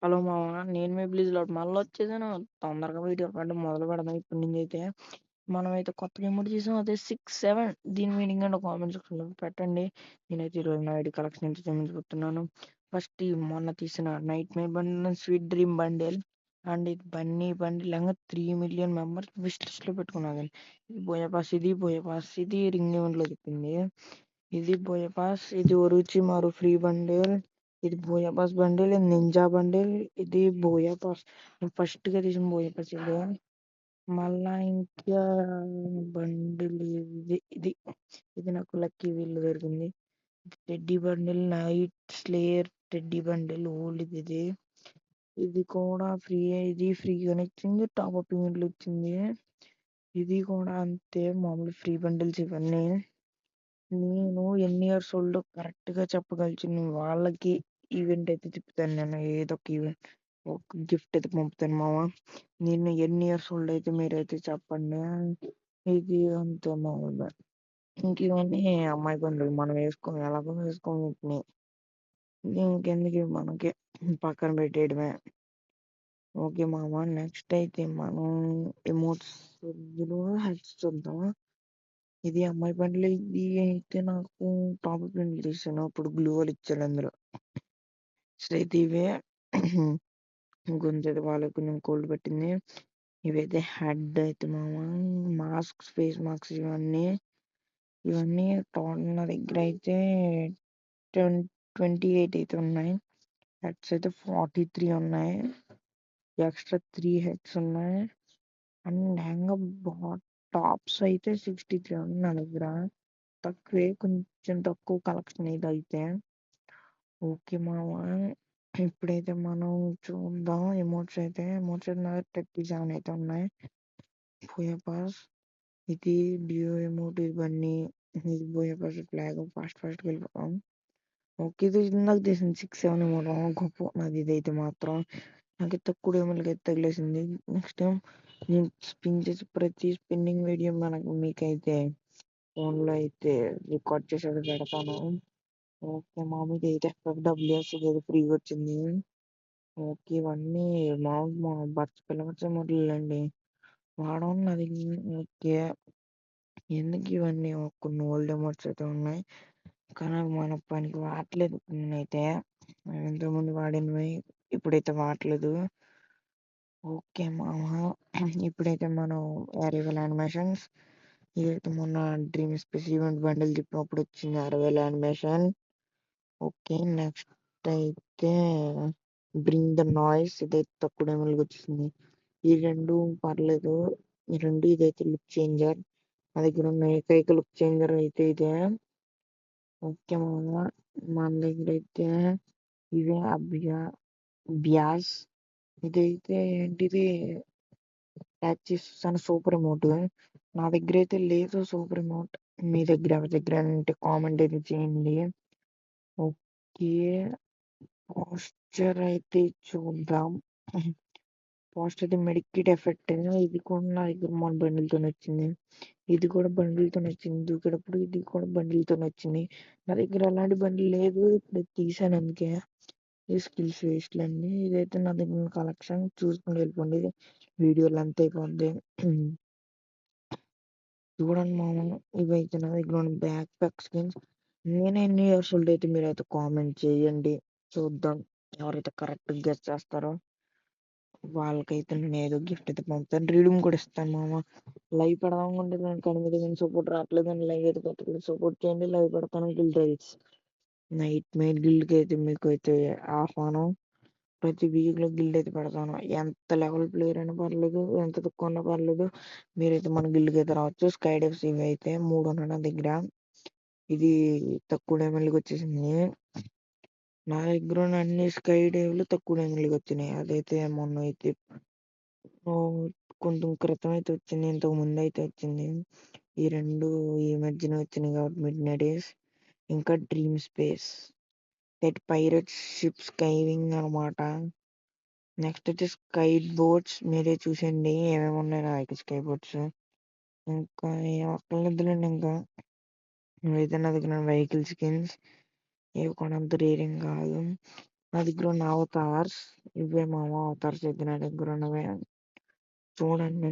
Hello మామ, నేను మీ బ్లిజ్‌లోడ్ మళ్ళొచ్చేసాను. తొందరగా వీడియో రికార్డింగ్ మొదలు పెడదాం ఇప్పటి నుంచైతే. మనమైతే కొత్తగా ఎమోట్ చేసాం, అదే 6, 7. దీని మీనింగ్ ఏంటో కామెంట్ సెక్షన్‌లో పెట్టండి. నేనైతే ఈరోజు నా ఐడి కలెక్షన్ అయితే చూపించబోతున్నాను. ఫస్ట్ ఈ మొన్న తీసిన nightmare bundle, sweet dream bundle and ఇది bunny bundle 3 million members wish లిస్ట్‌లో పెట్టుకున్నాను. ఇది బోయ పాస్, ఇది రింగ్ ఈవెంట్‌లో చెప్పింది. ఇది బోయ పాస్, ఇది ఒరుచిమారు ఫ్రీ బండిల్, ఇది బోయా పాస్ బండిల్, ఇది నింజా బండిల్, ఇది బోయా పాస్. ఫస్ట్ గా తీసిన బోయా పాస్ ఇది. మళ్ళా ఇంకా బండిల్ ఇది ఇది నాకు లక్కీ వీల్ దొరికింది. Teddy bundle, night slayer teddy bundle old ఇది. ఇది కూడా ఫ్రీ, ఇది ఫ్రీగానే ఇచ్చింది, టాప్ అప్ ఈవెంట్లు ఇచ్చింది. ఇది కూడా అంతే, మామూలు ఫ్రీ బండిల్స్ ఇవన్నీ. నేను ఎన్ని ఇయర్స్ ఓల్డ్ కరెక్ట్ గా చెప్పగలిచిన వాళ్ళకి ఈవెంట్ అయితే తిప్పుతాను. నేను ఏదో ఒక ఈవెంట్, ఒక గిఫ్ట్ అయితే పంపుతాను మామ. నేను ఎన్ని ఇయర్స్ ఓల్డ్ అయితే మీరైతే చెప్పండి. ఇది అంతే మామూలుగా. ఇంక ఇవన్నీ అమ్మాయి బంధువులు, మనం వేసుకోం, ఎలాగో వేసుకోం వీటిని. ఇంకెందుకు ఇవి మనకి, పక్కన పెట్టేయడమే. ఓకే మామ, నెక్స్ట్ అయితే మనం ఎమోట్స్ హెడ్స్ చూద్దాం. ఇది అమ్మాయి బండిలో, ఇది అయితే నాకు టాప్ ప్రింట్ తీసాను, అప్పుడు గ్లూ వాళ్ళు ఇచ్చాడు అందులో. అయితే ఇవే గొంతు వాళ్ళకి కొంచెం కోల్డ్ పెట్టింది. ఇవైతే హెడ్ అయితే మామ, మాస్క్స్, ఫేస్ మాస్క్స్ ఇవన్నీ నా దగ్గర అయితే 28 అయితే ఉన్నాయి. హెడ్స్ అయితే 43 ఉన్నాయి. ఎక్స్ట్రా 3 హెడ్స్ ఉన్నాయి. అండ్ టాప్స్ అయితే 63 ఉన్నాయి నా దగ్గర. తక్కువే, కొంచెం తక్కువ కలెక్షన్ ఇది అయితే. ఓకే మామ, ఇప్పుడైతే మనం చూద్దాం ఎమోట్స్ అయితే. నా 37 అయితే ఉన్నాయి. బోయా పాస్, ఇది డియో ఎమోట్, ఇది బన్నీ, ఇది బోయా పాస్ ఫ్లాగ్. ఫాస్ట్ వెళ్ళిపోతాం. ఓకే, ఇది ఇందాక తీసింది 6, 7 ఎమోట్ గొప్ప నాది. ఇదైతే మాత్రం నాకు తక్కువ ఎమోట్లకి అయితే తగిలేసింది. నెక్స్ట్ టైం నేను స్పిన్ చేసి ప్రతి స్పిన్నింగ్ వీడియో మీకైతే ఫోన్లో అయితే రికార్డ్ చేసి పెడతాను. ఓకే మామూలుగా అయితే FFWS ఏదో ఫ్రీగా వచ్చింది. ఓకే, ఇవన్నీ మా పిల్లవచ్చే మొదలండి వాడడం అది. ఓకే, ఎందుకు ఇవన్నీ కొన్ని ఓల్డ్ ఎమోట్స్ అయితే ఉన్నాయి, కానీ మన పనికి వాడలేదు. నేనైతే ఇంతకుముందు వాడినవి ఇప్పుడైతే వాడలేదు. ఓకే మామ, ఇప్పుడైతే మనం అరైవల్ యానిమేషన్స్. ఇదైతే మొన్న డ్రీమ్ స్పేస్ ఈవెంట్ బండిల్ చెప్పినప్పుడు వచ్చింది అరైవల్ యానిమేషన్. ఓకే, నెక్స్ట్ అయితే బ్రింగ్ ద నాయిస్, ఇదైతే తక్కువ డైమండ్కి వచ్చింది. ఈ రెండు పర్లేదు, ఇదైతే లుక్ చేంజర్. నా దగ్గర ఉన్న ఏకైక లుక్ చేంజర్ అయితే ఇదే. ఓకే మామ, మన దగ్గర అయితే ఇదే బ్యాస్. ఇదైతే ఏంటిది, చేస్తాను సూపర్ ఎమోట్. నా దగ్గర అయితే లేదు సూపర్ ఎమోట్. మీ దగ్గర ఎవరి దగ్గర అంటే కామెంట్ అయితే చేయండి. ఓకే, పోస్టర్ అయితే చూద్దాం. పోస్టర్ అయితే మెడికిట్ ఎఫెక్ట్, ఇది కూడా నా దగ్గర మన బండిల్తో వచ్చింది. ఇది కూడా బండిల్తో వచ్చింది, దూకేటప్పుడు ఇది కూడా బండిల్తో వచ్చింది. నా దగ్గర అలాంటి బండిల్ లేదు, ఇప్పుడు తీసాను అందుకే. ఈ స్కిల్స్ వేస్ట్లన్నీ. ఇదైతే నా దగ్గర కలెక్షన్, చూసుకుని వెళ్ళిపోండి, వీడియో లెంత్ అయిపోద్ది. చూడండి మామ, ఇవైతే నా దగ్గర ఉన్న బ్యాక్ ప్యాక్ స్కిన్స్. నేను ఎన్ని ఇయర్స్ ఓల్డ్ అయితే మీరైతే కామెంట్ చేయండి, చూద్దాం ఎవరైతే కరెక్ట్ గెస్ చేస్తారో వాళ్ళకైతే నేను ఏదో గిఫ్ట్ అయితే పంపుతాను, రీడింగ్ కూడా ఇస్తాను మామ. లైవ్ పెడదాం అనుకుంటే దాని కని మీద కానీ సపోర్ట్ రావట్లేదు, అని లైవ్ అయితే పెట్టలేదు. సపోర్ట్ చేయండి, లైవ్ పెడతాను. గిల్డ్ రైట్స్ నైట్ మెయిన్ గిల్డ్కి అయితే మీకు అయితే ఆహ్వానం. ప్రతి వీక్లో గిల్డ్ అయితే పెడతాను. ఎంత లెవెల్ ప్లేయర్ అయినా పర్లేదు, ఎంత తక్కువ ఉన్నా పర్లేదు, మీరైతే మన గిల్డ్కి అయితే రావచ్చు. స్కై డైవ్స్ ఇవి అయితే 3 ఉన్నాయి నా దగ్గర. ఇది తక్కువ డైమండ్లకి వచ్చేసింది. నా దగ్గర ఉన్న అన్ని స్కై డైవ్లు తక్కువ డైమండ్లకి వచ్చినాయి. అదైతే మొన్న అయితే కొంచెం క్రితం అయితే వచ్చింది, ఇంతకు ముందు అయితే వచ్చింది. ఈ రెండు ఈ మధ్యన వచ్చినాయి కాబట్టి మిడ్ నైట్ డేస్. ఇంకా dream space, that pirate ship skywing అనమాట. నెక్స్ట్ వచ్చి స్కై బోట్స్, మీరే చూసండి ఏమేమి ఉన్నాయి నా దగ్గర స్కై బోట్స్. ఇంకా ఏం అక్కర్లేదులేండి. ఇంకా ఇవైతే నా దగ్గర వెహికల్ స్కిన్స్, ఇవి కూడా అంత రేరింగ్ కాదు. నా దగ్గర ఉన్న అవతార్స్ ఇవే మామ అవతార్స్ అయితే నా దగ్గర ఉన్నవే. చూడండి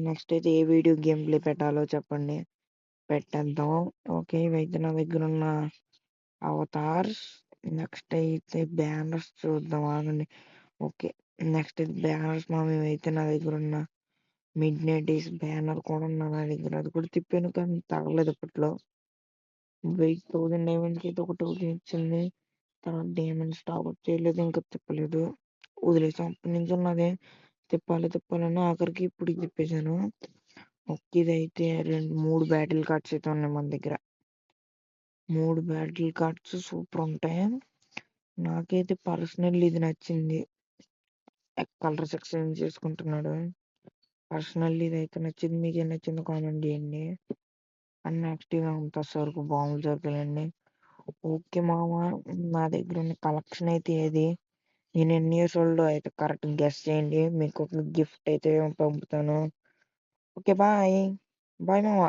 నెక్స్ట్ అయితే ఏ వీడియో గేమ్ ప్లే పెట్టాలో చెప్పండి, పెట్టేద్దాం. ఓకే, ఇవైతే నా దగ్గర ఉన్న అవతార్స్. నెక్స్ట్ అయితే బ్యానర్స్ చూద్దాం ఆగండి. ఓకే, నెక్స్ట్ అయితే బ్యానర్స్ మామ. ఇవైతే నా దగ్గర ఉన్న మిడ్ నైట్ డేస్ బ్యానర్ కూడా ఉన్న నా దగ్గర. అది కూడా తిప్పాను కానీ తగలేదు అప్పట్లో. 1000 డైమండ్స్ అయితే ఒకటి ఇచ్చింది. తర్వాత డైమండ్స్ టాప్అప్ చేయలేదు, ఇంకా తిప్పలేదు, వదిలేసాం. అప్పటి నుంచి ఉన్నది తిప్పాలని ఆఖరికి ఇప్పుడు ఇది తిప్పేశాను. ఓకే, ఇదైతే 3 బ్యాటిల్ కార్డ్స్ అయితే ఉన్నాయి మన దగ్గర. 3 బ్యాటిల్ కార్డ్స్ సూపర్ ఉంటాయి. నాకైతే పర్సనల్ ఇది నచ్చింది. కలర్స్ ఎక్స్చేంజ్ చేసుకుంటున్నాడు. పర్సనల్లీ ఇదైతే నచ్చింది. మీకేం నచ్చిందో కామెంట్ చేయండి. అండ్ నెక్స్ట్గా ఉంటుంది వరకు బాంబులు దొరకాలండి. ఓకే మామ, నా దగ్గర ఉన్న కలెక్షన్ అయితే ఏది, నేను ఎన్ని ఇయర్స్ ఓల్డ్ అయితే కరెక్ట్ గెస్ చేయండి, మీకు ఒక గిఫ్ట్ అయితే పంపుతాను. ఓకే బాయ్ బాయ్ మామ.